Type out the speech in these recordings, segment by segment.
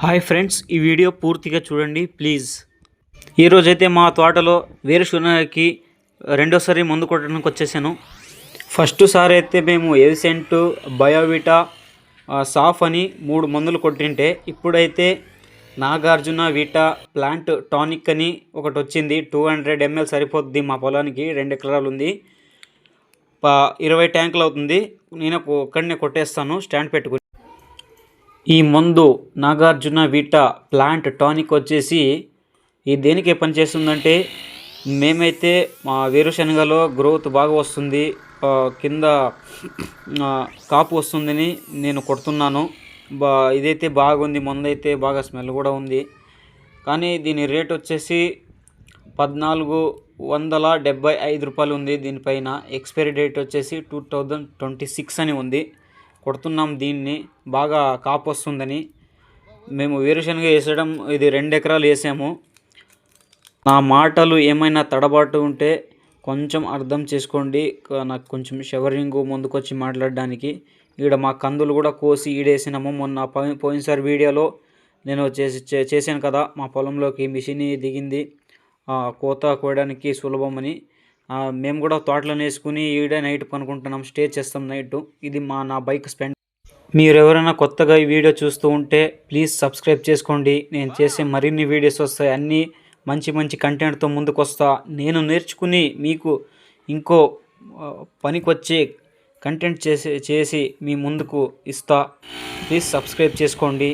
Hi friends, ఈ video పూర్తిగా చూడండి ప్లీజ్. ఈరోజైతే మా తోటలో వేరుశనగకి రెండోసారి మందు కొట్టడానికి వచ్చేసాను. ఫస్ట్ సారి అయితే మేము ఎవిసెంట్, బయోవిటా, సాఫ్ అని 3 మందులు కొట్టింటే ఇప్పుడైతే నాగార్జున వీటా ప్లాంట్ టానిక్ అని ఒకటి వచ్చింది. 200 ml సరిపోద్ది. మా పొలానికి 2 ఎకరాలు ఉంది, 20 ట్యాంకులు అవుతుంది. నేను ఒక్కడనే కొట్టేస్తాను స్టాండ్ పెట్టుకుని. ఈ మందు నాగార్జున వీటా ప్లాంట్ టానిక్ వచ్చేసి ఈ దేనికి పనిచేస్తుందంటే, మేమైతే మా వేరుశనగలో గ్రోత్ బాగా వస్తుంది, కింద కాపు వస్తుందని నేను కొడుతున్నాను. ఇదైతే బాగుంది, మందు అయితే బాగా స్మెల్ కూడా ఉంది. కానీ దీని రేట్ వచ్చేసి 1475 రూపాయలు ఉంది. దీనిపైన ఎక్స్పైరీ డేట్ వచ్చేసి 2026 అని ఉంది. కొడుతున్నాం దీన్ని, బాగా కాపు వస్తుందని. మేము వేరుశనగ వేసడం ఇది 2 ఎకరాలు వేసాము. నా మాటలు ఏమైనా తడబాటు ఉంటే కొంచెం అర్థం చేసుకోండి. నాకు కొంచెం షవరింగ్ ముందుకొచ్చి మాట్లాడడానికి. ఇక్కడ మా కందులు కూడా కోసి ఈడేసినాము. మొన్న పోయినసారి వీడియోలో నేను చేశాను కదా, మా పొలంలోకి మిషన్ దిగింది, కోత కోయడానికి సులభమని. మేము కూడా తోటలను వేసుకుని ఈడే నైట్ పనుకుంటున్నాం, స్టే చేస్తాం నైట్. ఇది నా బైక్ స్పెండ్. మీరు ఎవరైనా కొత్తగా ఈ వీడియో చూస్తూ ఉంటే ప్లీజ్ సబ్స్క్రైబ్ చేసుకోండి. నేను చేసే మరిన్ని వీడియోస్ వస్తాయి, అన్నీ మంచి మంచి కంటెంట్తో ముందుకు వస్తా. నేను నేర్చుకుని మీకు ఇంకో పనికొచ్చే కంటెంట్ చేసి మీ ముందుకు ఇస్తా. ప్లీజ్ సబ్స్క్రైబ్ చేసుకోండి.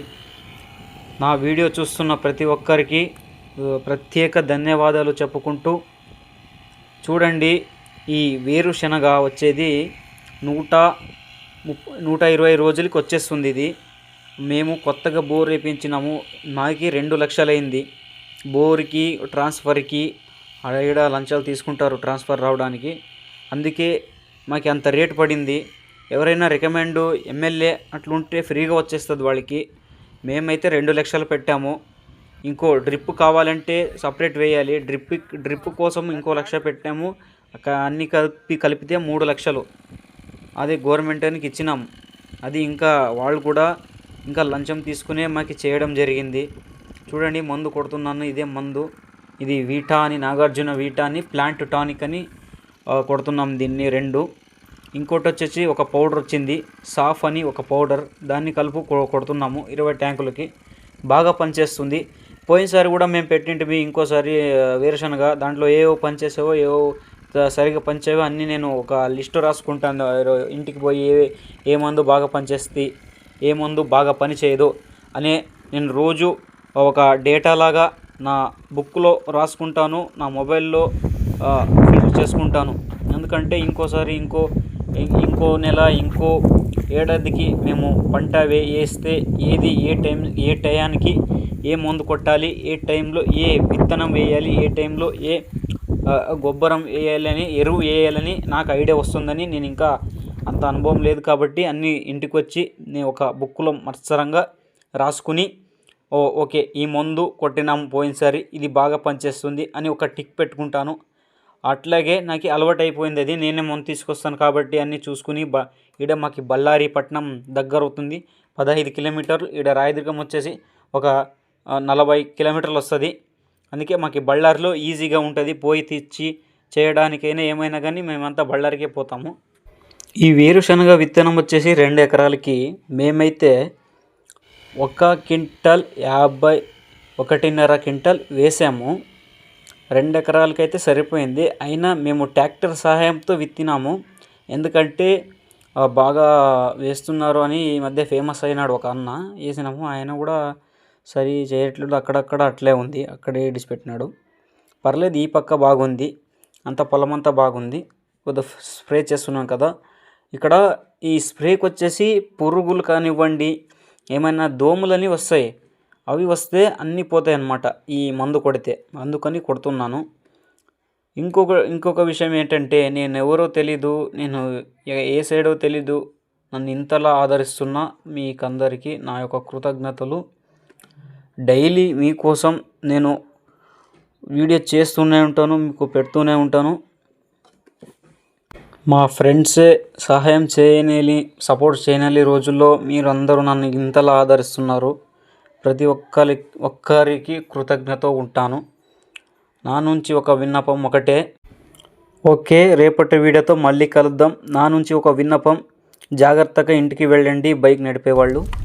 నా వీడియో చూస్తున్న ప్రతి ఒక్కరికి ప్రత్యేక ధన్యవాదాలు చెప్పుకుంటూ చూడండి. ఈ వేరుశనగ వచ్చేది 120 రోజులకి వచ్చేస్తుంది. ఇది మేము కొత్తగా బోర్ వేయించినాము. మాకి 2 లక్షలైంది బోర్కి, ట్రాన్స్ఫర్కి. అక్కడ లంచాలు తీసుకుంటారు ట్రాన్స్ఫర్ రావడానికి, అందుకే మాకు అంత రేటు పడింది. ఎవరైనా రికమెండ్ ఎమ్మెల్యే అట్లుంటే ఫ్రీగా వచ్చేస్తుంది వాళ్ళకి. మేమైతే 2 లక్షలు పెట్టాము. ఇంకో డ్రిప్ కావాలంటే సపరేట్ వేయాలి. డ్రిప్ కోసం ఇంకో 1 లక్ష పెట్టాము. అన్నీ కలిపితే 3 లక్షలు. అది గవర్నమెంట్కి ఇచ్చినాము. అది ఇంకా వాళ్ళు కూడా ఇంకా లంచం తీసుకునే మాకు చేయడం జరిగింది. చూడండి, మందు కొడుతున్నాను. ఇదే మందు, ఇది వీటా అని, నాగార్జున వీటా అని, ప్లాంట్ టానిక్ అని కొడుతున్నాం దీన్ని 2. ఇంకోటి వచ్చేసి ఒక పౌడర్ వచ్చింది, సాఫ్ అని ఒక పౌడర్, దాన్ని కలుపు కొడుతున్నాము 20 ట్యాంకులకి. బాగా పనిచేస్తుంది. పోయినసారి కూడా మేము పెట్టింటివి ఇంకోసారి వేరుశనగ, దాంట్లో ఏవో పనిచేసావో ఏవో సరిగ్గా పనిచేవో అన్నీ నేను ఒక లిస్టు రాసుకుంటాను. ఇంటికి పోయి ఏ మందు బాగా పనిచేస్తుంది, ఏ మందు బాగా పని చేయదు అనే నేను రోజు ఒక డేటా లాగా నా బుక్లో రాసుకుంటాను, నా మొబైల్లో ఫిల్ చేసుకుంటాను. ఎందుకంటే ఇంకోసారి ఇంకో నెల, ఇంకో ఏడాదికి మేము పంట వేస్తే ఏది ఏ టయానికి ఏ మందు కొట్టాలి, ఏ టైంలో ఏ విత్తనం వేయాలి, ఏ టైంలో ఏ గొబ్బరం వేయాలని, ఎరువు వేయాలని నాకు ఐడియా వస్తుందని. నేను ఇంకా అంత అనుభవం లేదు కాబట్టి అన్నీ ఇంటికి వచ్చి నేను ఒక బుక్లో మత్సరంగా రాసుకుని, ఓకే ఈ మందు కొట్టినాము పోయినసారి, ఇది బాగా పనిచేస్తుంది అని ఒక టిక్ పెట్టుకుంటాను. అట్లాగే నాకు అలవాటు అయిపోయింది. అది నేనే మందు తీసుకొస్తాను కాబట్టి అన్నీ చూసుకుని. ఈడ మాకు బళ్ళారి పట్టణం దగ్గర అవుతుంది, 15 కిలోమీటర్లు. ఈడ రాయదుర్గం వచ్చేసి ఒక 40 కిలోమీటర్లు వస్తుంది. అందుకే మాకు బళ్ళారిలో ఈజీగా ఉంటుంది, పోయి తెచ్చి చేయడానికైనా ఏమైనా కానీ మేమంతా బళ్ళారికే పోతాము. ఈ వేరుశనగ విత్తనం వచ్చేసి 2 ఎకరాలకి మేమైతే 1 క్వింటాల్ 1.5 క్వింటాల్ వేసాము. 2 ఎకరాలకైతే సరిపోయింది. అయినా మేము ట్రాక్టర్ సహాయంతో విత్తినాము. ఎందుకంటే బాగా వేస్తున్నారు అని ఈ మధ్య ఫేమస్ అయినాడు ఒక అన్న, వేసినాము. ఆయన కూడా సరి చేయట్లేదు, అక్కడక్కడ అట్లే ఉంది, అక్కడే ఇడిచిపెట్టినాడు. పర్లేదు, ఈ పక్క బాగుంది, అంత పొలం అంతా బాగుంది. కొద్దిగా స్ప్రే చేస్తున్నాం కదా. ఇక్కడ ఈ స్ప్రేకి వచ్చేసి పురుగులు కానివ్వండి, ఏమైనా దోమలని వస్తాయి, అవి వస్తే అన్నీ పోతాయి అన్నమాట ఈ మందు కొడితే. అందుకని కొడుతున్నాను. ఇంకొక విషయం ఏంటంటే, నేను ఎవరో తెలీదు, నేను ఏ సైడో తెలీదు, నన్ను ఇంతలా ఆదరిస్తున్న మీకందరికీ నా యొక్క కృతజ్ఞతలు. డైలీ మీకోసం నేను వీడియో చేస్తూనే ఉంటాను, మీకు పెడుతూనే ఉంటాను. మా ఫ్రెండ్సే సహాయం చేయని, సపోర్ట్ చేయని రోజుల్లో మీరు అందరూ నన్ను ఇంతలా ఆదరిస్తున్నారు. ప్రతి ఒక్కరికి కృతజ్ఞత ఉంటాను. నా నుంచి ఒక విన్నపం ఒకటే. ఓకే, రేపటి వీడియోతో మళ్ళీ కలుద్దాం. నా నుంచి ఒక విన్నపం, జాగ్రత్తగా ఇంటికి వెళ్ళండి బైక్ నడిపేవాళ్ళు.